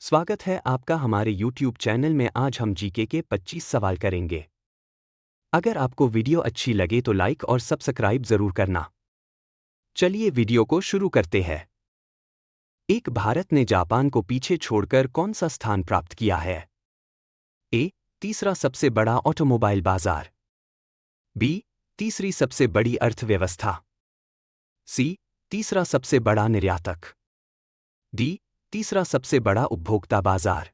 स्वागत है आपका हमारे YouTube चैनल में। आज हम जीके के 25 सवाल करेंगे। अगर आपको वीडियो अच्छी लगे तो लाइक और सब्सक्राइब जरूर करना। चलिए वीडियो को शुरू करते हैं। एक भारत ने जापान को पीछे छोड़कर कौन सा स्थान प्राप्त किया है? ए. तीसरा सबसे बड़ा ऑटोमोबाइल बाजार। बी. तीसरी सबसे बड़ी अर्थव्यवस्था। सी. तीसरा सबसे बड़ा निर्यातक। डी. तीसरा सबसे बड़ा उपभोक्ता बाजार।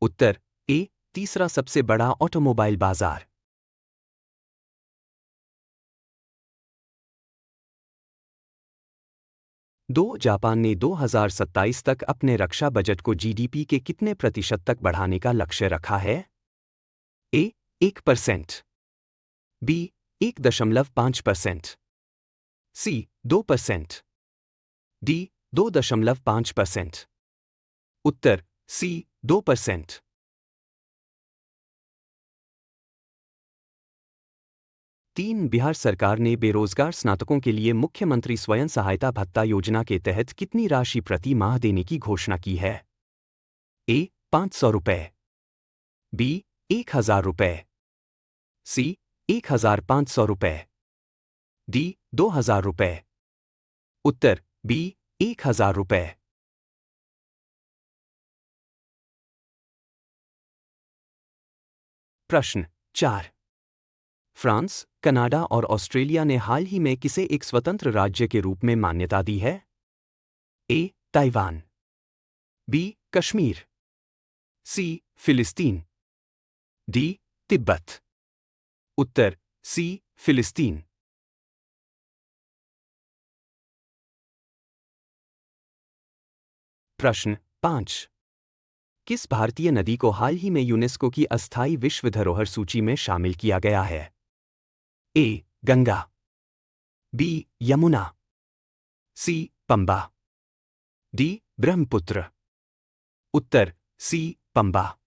उत्तर ए. तीसरा सबसे बड़ा ऑटोमोबाइल बाजार। जापान ने 2027 तक अपने रक्षा बजट को जीडीपी के कितने प्रतिशत तक बढ़ाने का लक्ष्य रखा है? ए. 1%। बी. 1.5%। सी. 2%। डी. 2.5%। उत्तर सी. 2%। बिहार सरकार ने बेरोजगार स्नातकों के लिए मुख्यमंत्री स्वयं सहायता भत्ता योजना के तहत कितनी राशि प्रति माह देने की घोषणा की है? ए. 500 रुपये। बी. 1000 रुपये। सी. 1500 रुपये। डी. 2000 रुपये। उत्तर बी. 1000 रुपये। प्रश्न 4। फ्रांस, कनाडा और ऑस्ट्रेलिया ने हाल ही में किसे एक स्वतंत्र राज्य के रूप में मान्यता दी है? ए. ताइवान। बी. कश्मीर। सी. फिलिस्तीन। डी. तिब्बत। उत्तर सी. फिलिस्तीन। प्रश्न 5। किस भारतीय नदी को हाल ही में यूनेस्को की अस्थायी विश्व धरोहर सूची में शामिल किया गया है? ए. गंगा। बी. यमुना। सी. पंबा। डी. ब्रह्मपुत्र। उत्तर सी. पंबा।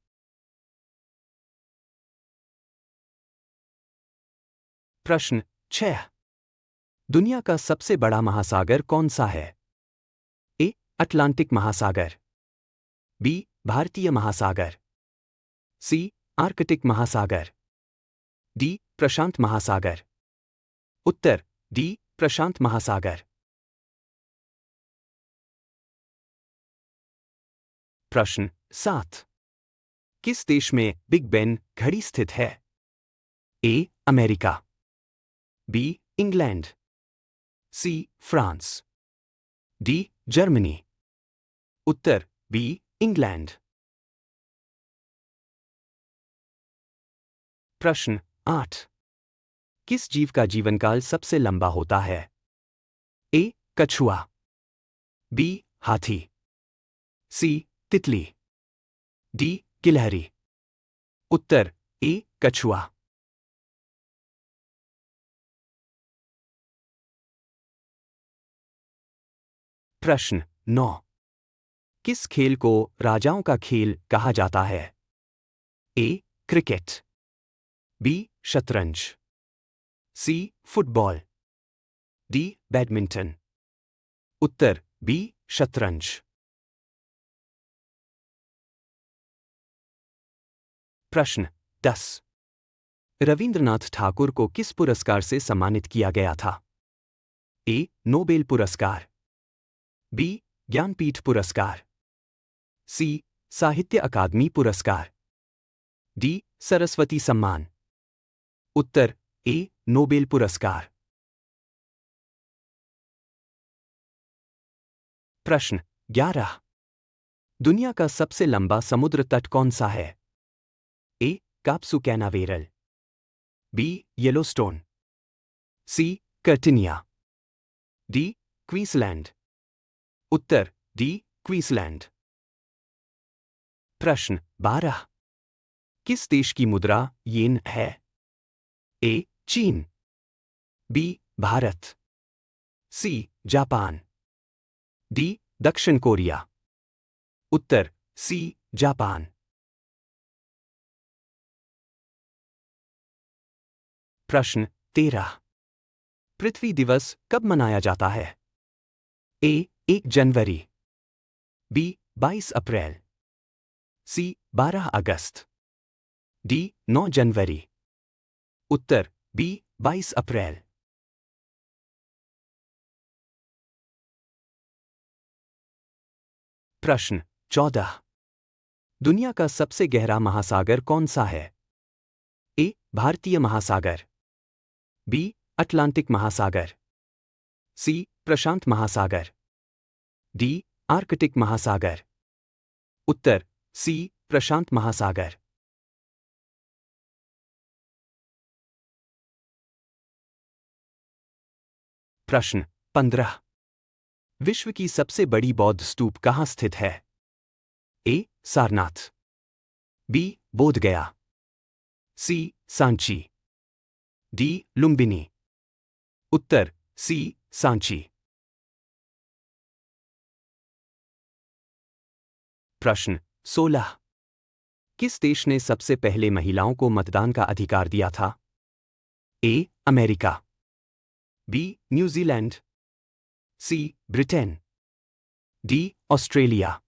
प्रश्न 6। दुनिया का सबसे बड़ा महासागर कौन सा है? ए. अटलांटिक महासागर। बी. भारतीय महासागर। सी. आर्कटिक महासागर। डी. प्रशांत महासागर। उत्तर डी. प्रशांत महासागर। प्रश्न 7। किस देश में बिग बेन घड़ी स्थित है? ए. अमेरिका। बी. इंग्लैंड। सी. फ्रांस। डी. जर्मनी। उत्तर बी. इंग्लैंड। प्रश्न 8। किस जीव का जीवनकाल सबसे लंबा होता है? ए. कछुआ। बी. हाथी। सी. तितली। डी. गिलहरी। उत्तर ए. कछुआ। प्रश्न 9। किस खेल को राजाओं का खेल कहा जाता है? ए. क्रिकेट। बी. शतरंज। सी. फुटबॉल। डी. बैडमिंटन। उत्तर बी. शतरंज। प्रश्न 10। रविंद्रनाथ ठाकुर को किस पुरस्कार से सम्मानित किया गया था? ए. नोबेल पुरस्कार। बी. ज्ञानपीठ पुरस्कार। सी. साहित्य अकादमी पुरस्कार। डी. सरस्वती सम्मान। उत्तर ए. नोबेल पुरस्कार। प्रश्न 11। दुनिया का सबसे लंबा समुद्र तट कौन सा है? ए. काप्सू कैनावेरल। बी. येलोस्टोन। सी. कर्टिनिया। डी. क्वींसलैंड। उत्तर डी. क्वींसलैंड। प्रश्न 12। किस देश की मुद्रा येन है? ए. चीन। बी. भारत। सी. जापान। डी. दक्षिण कोरिया। उत्तर सी. जापान। प्रश्न 13। पृथ्वी दिवस कब मनाया जाता है? ए. 1 जनवरी। बी. 22 अप्रैल। सी 12 अगस्त, डी 9 जनवरी, उत्तर बी 22 अप्रैल। प्रश्न 14। दुनिया का सबसे गहरा महासागर कौन सा है? ए भारतीय महासागर, बी अटलांटिक महासागर, सी प्रशांत महासागर, डी आर्कटिक महासागर, उत्तर सी प्रशांत महासागर। प्रश्न 15। विश्व की सबसे बड़ी बौद्ध स्तूप कहाँ स्थित है? ए सारनाथ, बी बोधगया, सी सांची, डी लुम्बिनी, उत्तर सी सांची। प्रश्न 16। किस देश ने सबसे पहले महिलाओं को मतदान का अधिकार दिया था? A America, B New Zealand, C Britain, D Australia,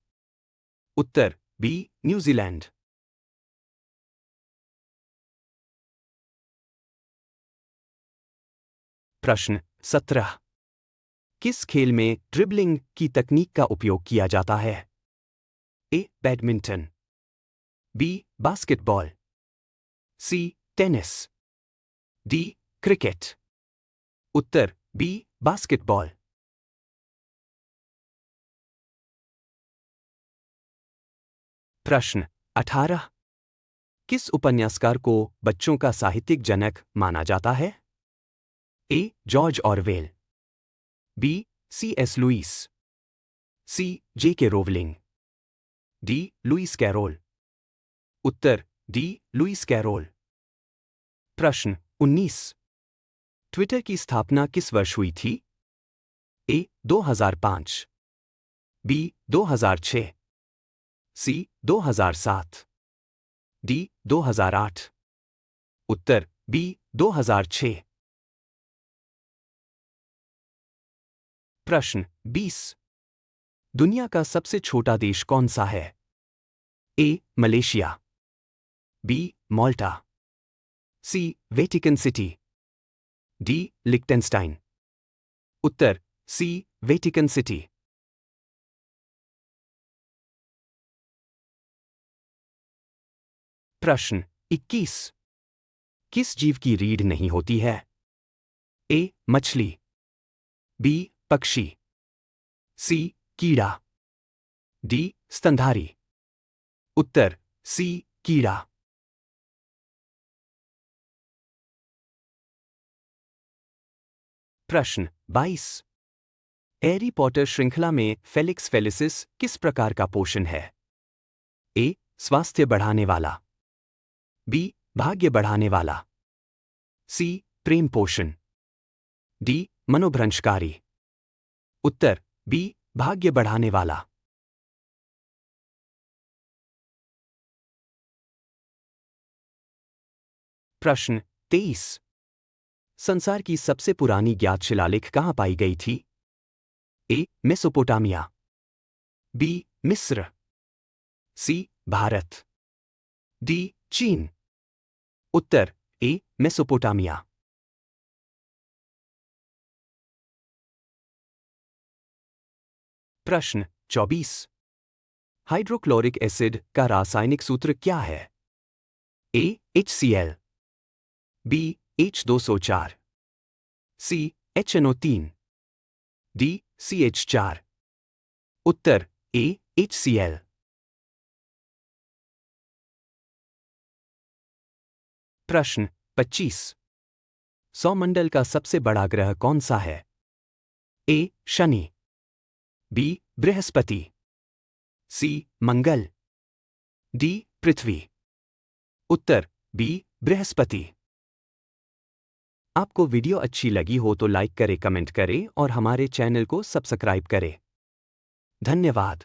उत्तर बी न्यूजीलैंड। प्रश्न 17। किस खेल में ड्रिबलिंग की तकनीक का उपयोग किया जाता है? A badminton, B basketball, C tennis, D cricket, Uttar B basketball. प्रश्न 18। किस उपन्यासकार को बच्चों का साहित्यिक जनक माना जाता है? A George Orwell, B C S Lewis, C J K Rowling, D Lewis Carroll, उत्तर डी लुइस कैरोल। प्रश्न 19। ट्विटर की स्थापना किस वर्ष हुई थी? ए 2005, बी 2006, सी 2007, डी 2008, उत्तर बी 2006। प्रश्न 20। दुनिया का सबसे छोटा देश कौन सा है? A Malaysia, B Malta, C Vatican City, D Liechtenstein, उत्तर सी वेटिकन सिटी। प्रश्न 21। किस जीव की रीढ़ नहीं होती है? ए मछली, बी पक्षी, सी कीड़ा, डी स्तनधारी, उत्तर सी कीड़ा। प्रश्न 22। हैरी पॉटर श्रृंखला में फेलिक्स फेलिसिस किस प्रकार का पोषण है? ए स्वास्थ्य बढ़ाने वाला, बी भाग्य बढ़ाने वाला, सी प्रेम पोषण, डी मनोभ्रंशकारी, उत्तर बी भाग्य बढ़ाने वाला। प्रश्न 23। संसार की सबसे पुरानी ज्ञात शिलालेख कहाँ पाई गई थी? ए मेसोपोटामिया, बी मिस्र, सी भारत, डी चीन, उत्तर ए मेसोपोटामिया। प्रश्न 24। हाइड्रोक्लोरिक एसिड का रासायनिक सूत्र क्या है? ए HCl, बी H2SO4, सी HNO3, डी CH4, उत्तर ए HCl। प्रश्न 25। सौरमंडल का सबसे बड़ा ग्रह कौन सा है? ए शनि, बी बृहस्पति, सी मंगल, डी पृथ्वी, उत्तर बी बृहस्पति। आपको वीडियो अच्छी लगी हो तो लाइक करें, कमेंट करें और हमारे चैनल को सब्सक्राइब करें। धन्यवाद।